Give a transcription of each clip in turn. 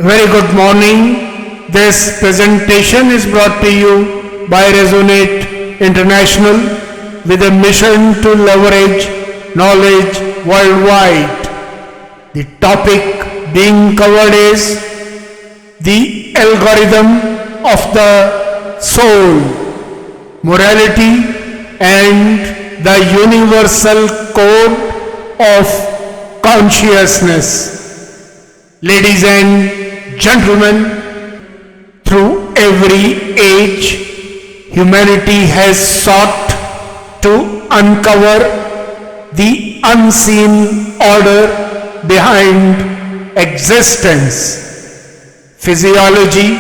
Very good morning. This presentation is brought to you by Resonate International with a mission to leverage knowledge worldwide. The topic being covered is the algorithm of the soul, morality and the universal code of consciousness. Ladies and gentlemen, through every age, humanity has sought to uncover the unseen order behind existence. Physiology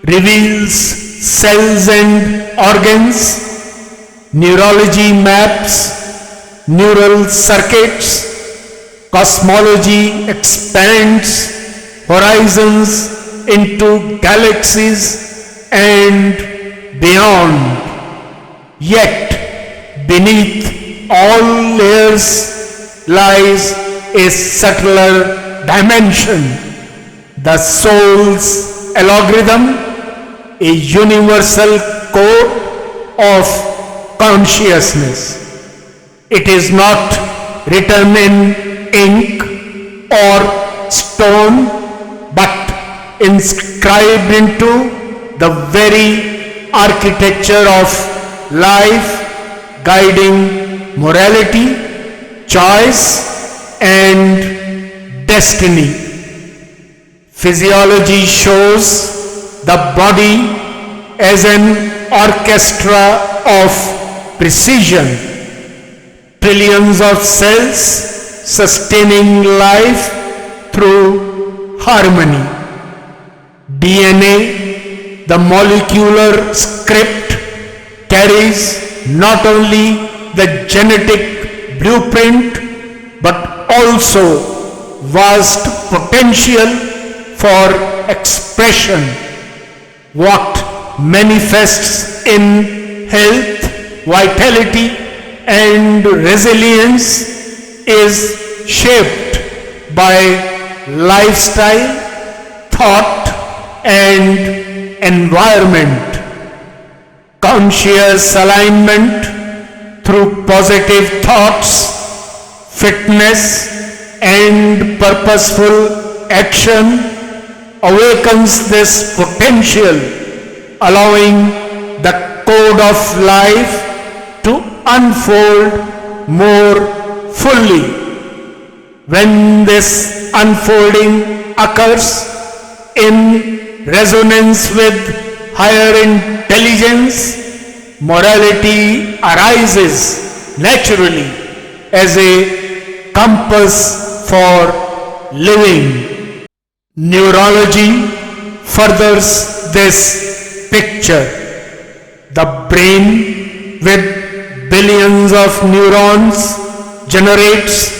reveals cells and organs, neurology maps neural circuits, cosmology expands horizons into galaxies and beyond. Yet, beneath all layers lies a subtler dimension, the soul's algorithm, a universal code of consciousness. It is not written in ink or stone, but inscribed into the very architecture of life, guiding morality, choice and destiny. Physiology shows the body as an orchestra of precision, trillions of cells sustaining life through harmony. DNA, the molecular script, carries not only the genetic blueprint but also vast potential for expression. What manifests in health, vitality and resilience is shaped by lifestyle, thought and environment. Conscious alignment through positive thoughts, fitness and purposeful action awakens this potential, allowing the code of life to unfold more fully. When this unfolding occurs in resonance with higher intelligence, morality arises naturally as a compass for living. Neurology furthers this picture. The brain, with billions of neurons, generates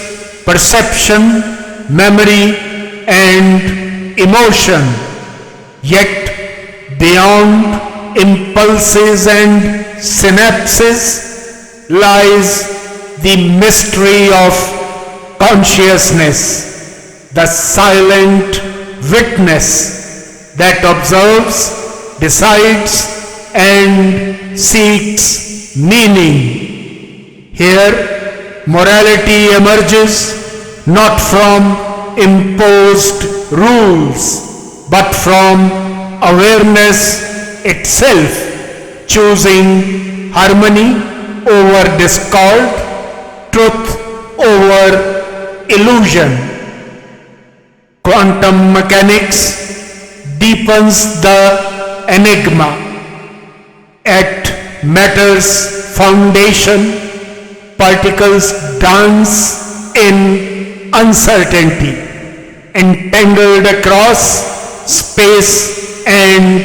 perception, memory and emotion. Yet beyond impulses and synapses lies the mystery of consciousness, the silent witness that observes, decides and seeks meaning. Here, morality emerges not from imposed rules, but from awareness itself, choosing harmony over discord, truth over illusion. Quantum mechanics deepens the enigma. At matter's foundation, particles dance in uncertainty, entangled across space and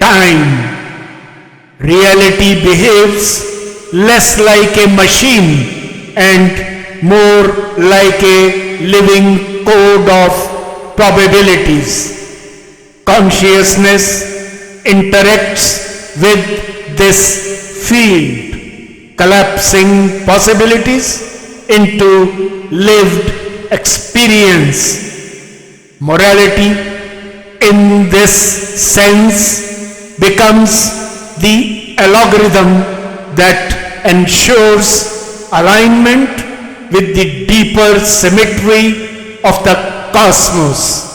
time. Reality behaves less like a machine and more like a living code of probabilities. Consciousness interacts with this field, collapsing possibilities into lived experience. Morality in this sense becomes the algorithm that ensures alignment with the deeper symmetry of the cosmos.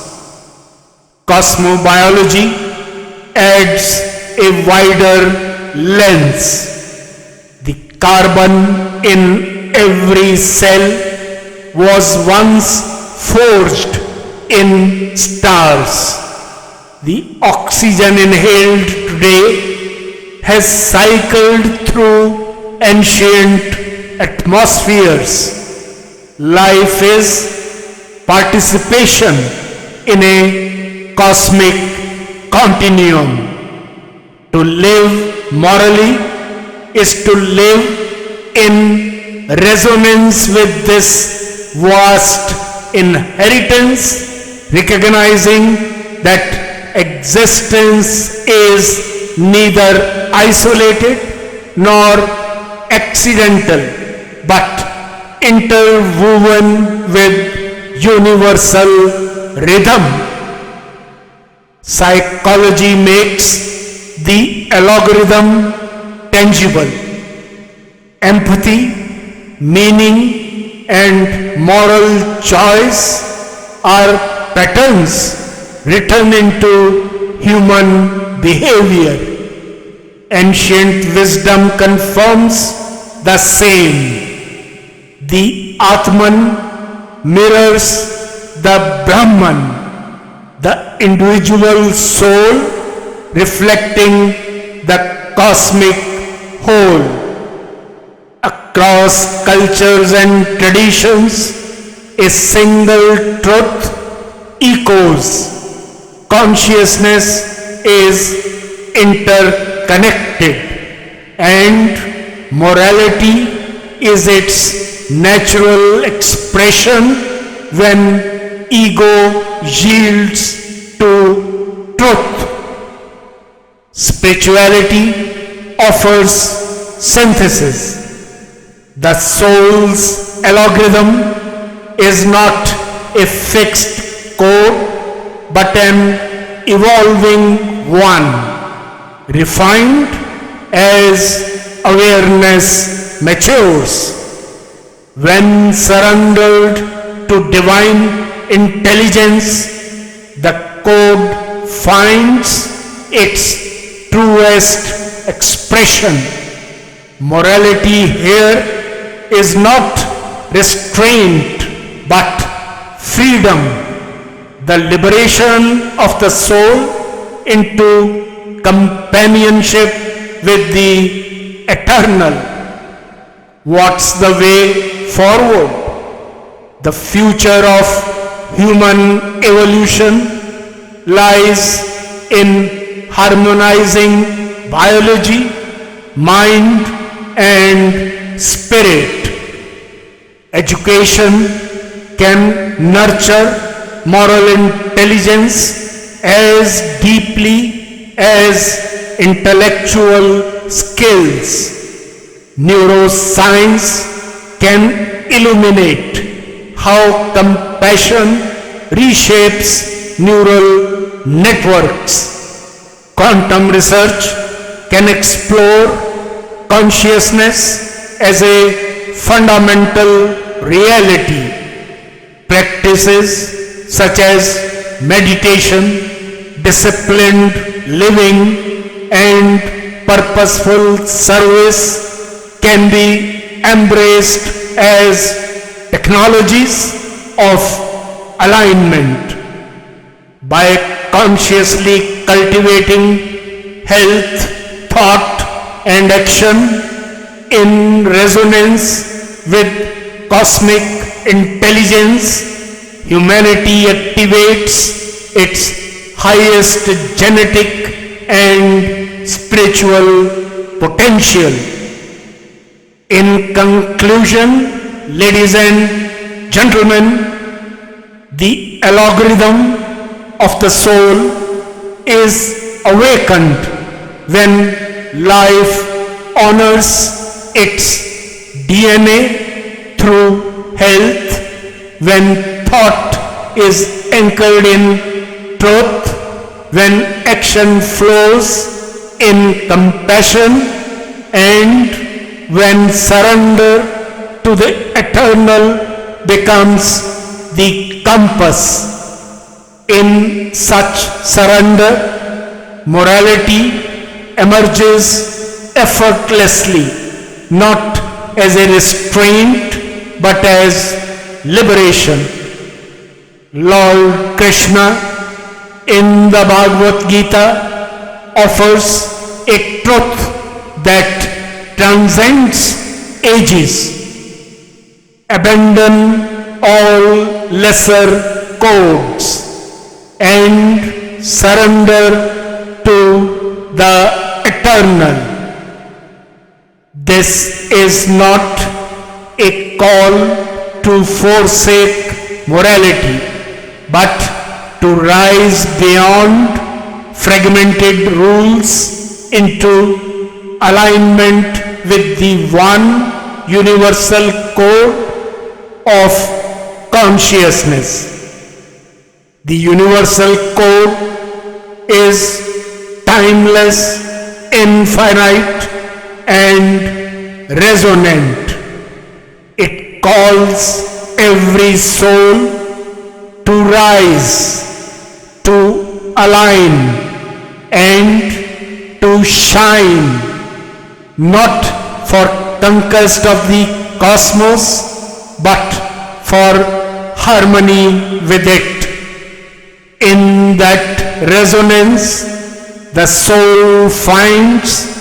Cosmobiology adds a wider lens. The carbon in every cell was once forged in stars. The oxygen inhaled today has cycled through ancient atmospheres. Life is participation in a cosmic continuum. To live morally is to live in resonance with this vast inheritance, recognizing that existence is neither isolated nor accidental, but interwoven with universal rhythm. Psychology makes the algorithm tangible. Empathy, meaning, and moral choice are patterns written into human behavior. Ancient wisdom confirms the same. The Atman mirrors the Brahman, the individual soul reflecting the cosmic whole. Across cultures and traditions, a single truth echoes. Consciousness is interconnected, and morality is its natural expression when ego yields to truth. Spirituality offers synthesis. The soul's algorithm is not a fixed code but an evolving one, refined as awareness matures. When surrendered to divine intelligence, the code finds its truest expression. Morality here is not restraint but freedom, the liberation of the soul into companionship with the eternal. What's the way forward? The future of human evolution lies in harmonizing biology, mind, and spirit. Education can nurture moral intelligence as deeply as intellectual skills. Neuroscience can illuminate how compassion reshapes neural networks. Quantum research can explore consciousness as a fundamental reality. Practices such as meditation, disciplined living, and purposeful service can be embraced as technologies of alignment. By consciously cultivating health, thought, and action in resonance with cosmic intelligence, humanity activates its highest genetic and spiritual potential. In conclusion, ladies and gentlemen, the algorithm of the soul is awakened when life honors its DNA through health, when thought is anchored in truth, when action flows in compassion and when surrender to the eternal becomes the compass. In such surrender, morality emerges effortlessly, not as a restraint but as liberation. Lord Krishna in the Bhagavad Gita offers a truth that transcends ages. Abandon all lesser codes and surrender to the eternal. This is not a call to forsake morality, but to rise beyond fragmented rules into alignment with the one universal code of consciousness. The universal code is timeless, infinite, and resonant. It calls every soul to rise, to align, and to shine, not for conquest of the cosmos, but for harmony with it. In that resonance, the soul finds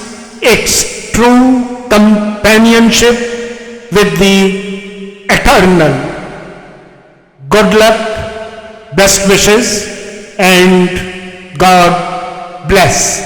its true companionship with the eternal. Good luck, best wishes, and God bless.